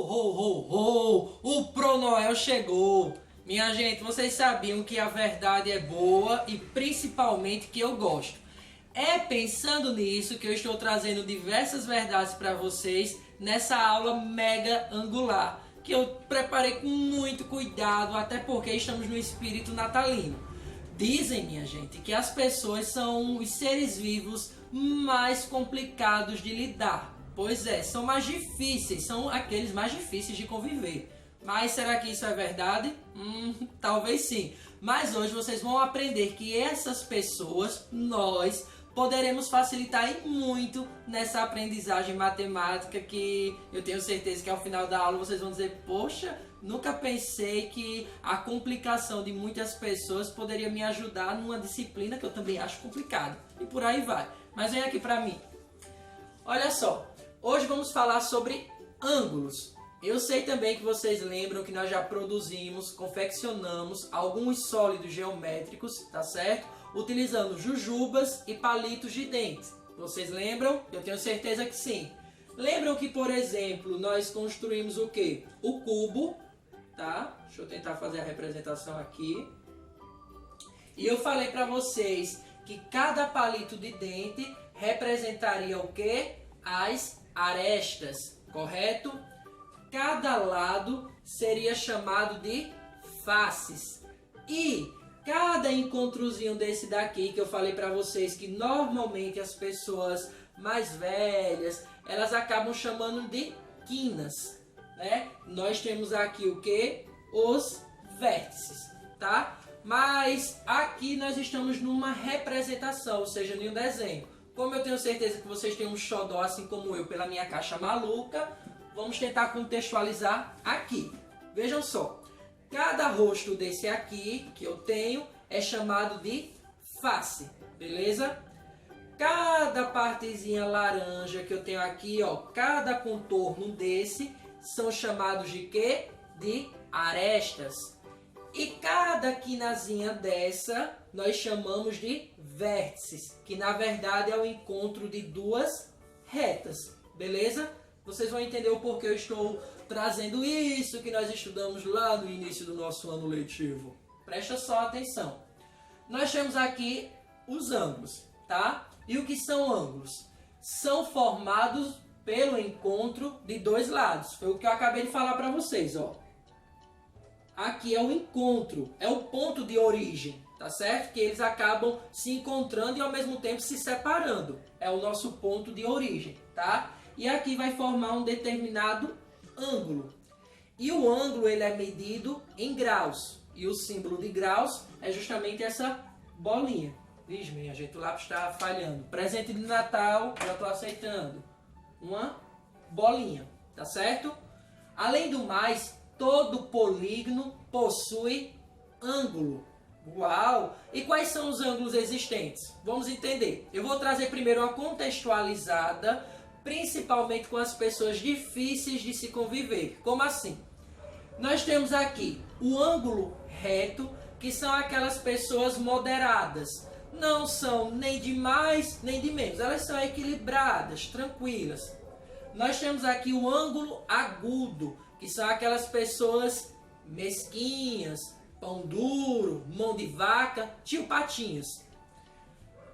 ho! O Pro Noel chegou! Minha gente, vocês sabiam que a verdade é boa e principalmente que eu gosto. É pensando nisso que eu estou trazendo diversas verdades para vocês nessa aula mega angular, que eu preparei com muito cuidado, até porque estamos no espírito natalino. Dizem, minha gente, que as pessoas são os seres vivos mais complicados de lidar. Pois é, são mais difíceis, são aqueles mais difíceis de conviver. Mas será que isso é verdade? Talvez sim. Mas hoje vocês vão aprender que essas pessoas, nós, poderemos facilitar e muito nessa aprendizagem matemática, que eu tenho certeza que ao final da aula vocês vão dizer: poxa, nunca pensei que a complicação de muitas pessoas poderia me ajudar numa disciplina que eu também acho complicada. E por aí vai. Mas vem aqui pra mim. Olha só, hoje vamos falar sobre ângulos. Eu sei também que vocês lembram que nós já produzimos, confeccionamos alguns sólidos geométricos, tá certo? Utilizando jujubas e palitos de dente. Vocês lembram? Eu tenho certeza que sim. Lembram que, por exemplo, nós construímos o quê? O cubo, tá? Deixa eu tentar fazer a representação aqui. E eu falei para vocês que cada palito de dente representaria o quê? As arestas, correto? Cada lado seria chamado de faces. E cada encontrozinho desse daqui, que eu falei para vocês que normalmente as pessoas mais velhas, elas acabam chamando de quinas, né? Nós temos aqui o que? Os vértices, tá? Mas aqui nós estamos numa representação, ou seja, em um desenho. Como eu tenho certeza que vocês têm um xodó, assim como eu, pela minha caixa maluca, vamos tentar contextualizar aqui. Vejam só, cada rosto desse aqui que eu tenho é chamado de face, beleza? Cada partezinha laranja que eu tenho aqui, ó, cada contorno desse são chamados de quê? De arestas. E cada quinazinha dessa nós chamamos de vértices, que na verdade é o encontro de duas retas, beleza? Vocês vão entender o porquê eu estou trazendo isso que nós estudamos lá no início do nosso ano letivo. Presta só atenção. Nós temos aqui os ângulos, tá? E o que são ângulos? São formados pelo encontro de dois lados. Foi o que eu acabei de falar para vocês, ó. Aqui é o encontro, é o ponto de origem, tá certo? Que eles acabam se encontrando e ao mesmo tempo se separando. É o nosso ponto de origem, tá? E aqui vai formar um determinado ângulo. E o ângulo ele é medido em graus. E o símbolo de graus é justamente essa bolinha. Vixe, minha gente, o lápis está falhando. Presente de Natal, já estou aceitando. Uma bolinha, tá certo? Além do mais, todo polígono possui ângulo. Uau! E quais são os ângulos existentes? Vamos entender. Eu vou trazer primeiro uma contextualizada, principalmente com as pessoas difíceis de se conviver. Como assim? Nós temos aqui o ângulo reto, que são aquelas pessoas moderadas. Não são nem de mais nem de menos. Elas são equilibradas, tranquilas. Nós temos aqui o ângulo agudo, que são aquelas pessoas mesquinhas, pão duro, mão de vaca, tio Patinhas.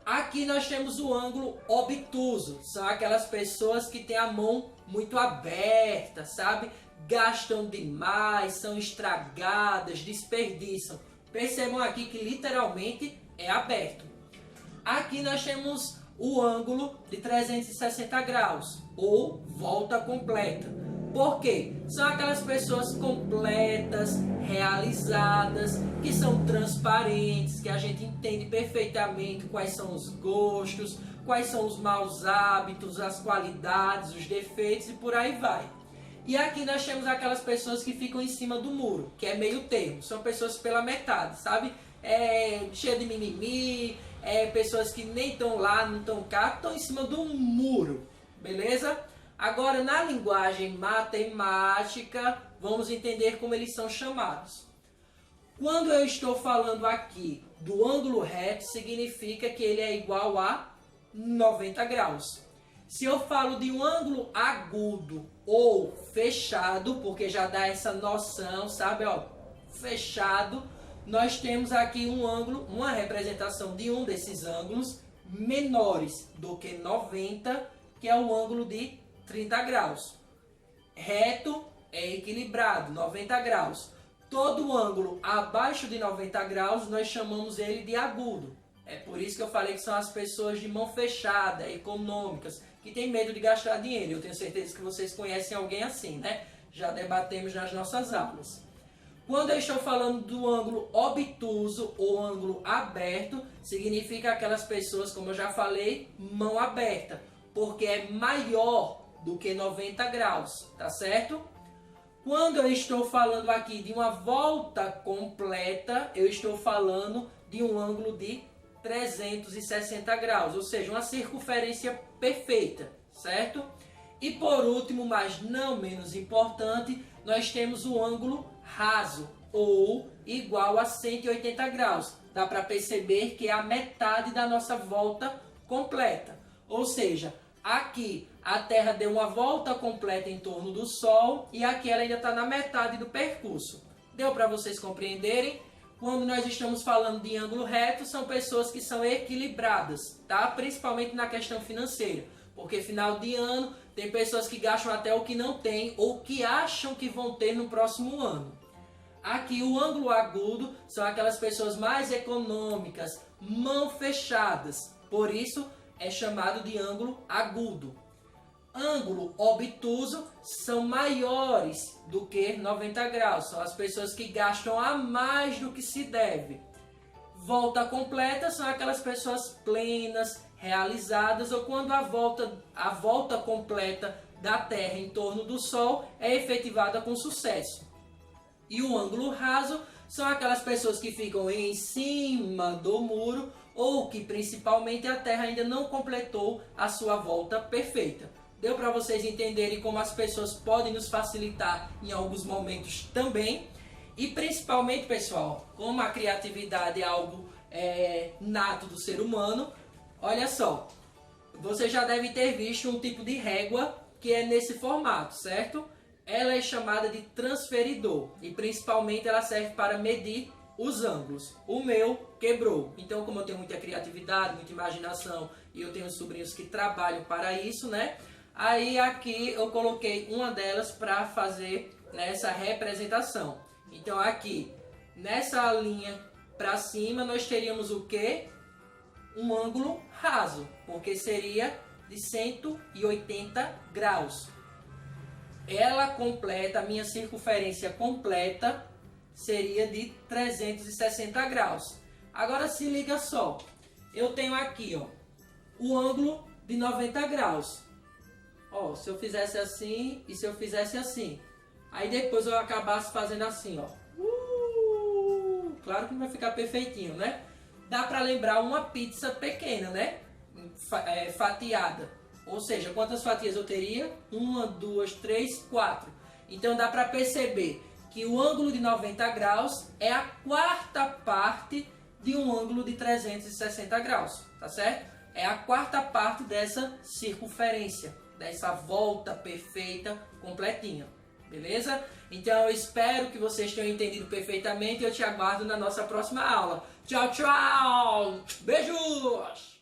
Aqui nós temos o ângulo obtuso, são aquelas pessoas que têm a mão muito aberta, sabe? Gastam demais, são estragadas, desperdiçam. Percebam aqui que literalmente é aberto. Aqui nós temos o ângulo de 360 graus, ou volta completa. Por quê? São aquelas pessoas completas, realizadas, que são transparentes, que a gente entende perfeitamente quais são os gostos, quais são os maus hábitos, as qualidades, os defeitos e por aí vai. E aqui nós temos aquelas pessoas que ficam em cima do muro, que é meio termo, são pessoas pela metade, sabe? Cheia de mimimi, pessoas que nem estão lá, não estão cá, estão em cima do muro, beleza? Agora, na linguagem matemática, vamos entender como eles são chamados. Quando eu estou falando aqui do ângulo reto, significa que ele é igual a 90 graus. Se eu falo de um ângulo agudo ou fechado, porque já dá essa noção, sabe, ó, fechado, nós temos aqui um ângulo, uma representação de um desses ângulos menores do que 90, que é o ângulo de 30 graus. Reto é equilibrado, 90 graus. Todo ângulo abaixo de 90 graus, nós chamamos ele de agudo. É por isso que eu falei que são as pessoas de mão fechada, econômicas, que tem medo de gastar dinheiro. Eu tenho certeza que vocês conhecem alguém assim, né? Já debatemos nas nossas aulas. Quando eu estou falando do ângulo obtuso ou ângulo aberto, significa aquelas pessoas, como eu já falei, mão aberta, porque é maior do que 90 graus, tá certo? Quando eu estou falando aqui de uma volta completa, eu estou falando de um ângulo de 360 graus, ou seja, uma circunferência perfeita, certo? E por último, mas não menos importante, nós temos o ângulo raso, ou igual a 180 graus. Dá para perceber que é a metade da nossa volta completa. Ou seja, aqui a Terra deu uma volta completa em torno do Sol e aqui ela ainda está na metade do percurso. Deu para vocês compreenderem? Quando nós estamos falando de ângulo reto, são pessoas que são equilibradas, tá? Principalmente na questão financeira. Porque final de ano tem pessoas que gastam até o que não tem ou que acham que vão ter no próximo ano. Aqui o ângulo agudo são aquelas pessoas mais econômicas, mão fechadas. Por isso é chamado de ângulo agudo. Ângulo obtuso são maiores do que 90 graus. São as pessoas que gastam a mais do que se deve. Volta completa são aquelas pessoas plenas, realizadas, ou quando a volta completa da Terra em torno do Sol é efetivada com sucesso. E o ângulo raso são aquelas pessoas que ficam em cima do muro ou que principalmente a Terra ainda não completou a sua volta perfeita. Deu para vocês entenderem como as pessoas podem nos facilitar em alguns momentos também. E principalmente, pessoal, como a criatividade é algo nato do ser humano, olha só, você já deve ter visto um tipo de régua que é nesse formato, certo? Ela é chamada de transferidor e principalmente ela serve para medir os ângulos. O meu quebrou, então como eu tenho muita criatividade, muita imaginação e eu tenho sobrinhos que trabalham para isso, né? Aí aqui eu coloquei uma delas para fazer essa representação. Então aqui, nessa linha para cima, nós teríamos o quê? Um ângulo raso, porque seria de 180 graus. Ela completa, a minha circunferência completa seria de 360 graus. Agora se liga só, eu tenho aqui ó, o ângulo de 90 graus. Ó, se eu fizesse assim e se eu fizesse assim, aí depois eu acabasse fazendo assim, ó. Claro que não vai ficar perfeitinho, né? Dá para lembrar uma pizza pequena, né? Fatiada. Ou seja, quantas fatias eu teria? 1, 2, 3, 4. Então dá para perceber que o ângulo de 90 graus é a quarta parte de um ângulo de 360 graus, tá certo? É a quarta parte dessa circunferência, dessa volta perfeita, completinha. Beleza? Então eu espero que vocês tenham entendido perfeitamente e eu te aguardo na nossa próxima aula. Tchau, tchau! Beijos!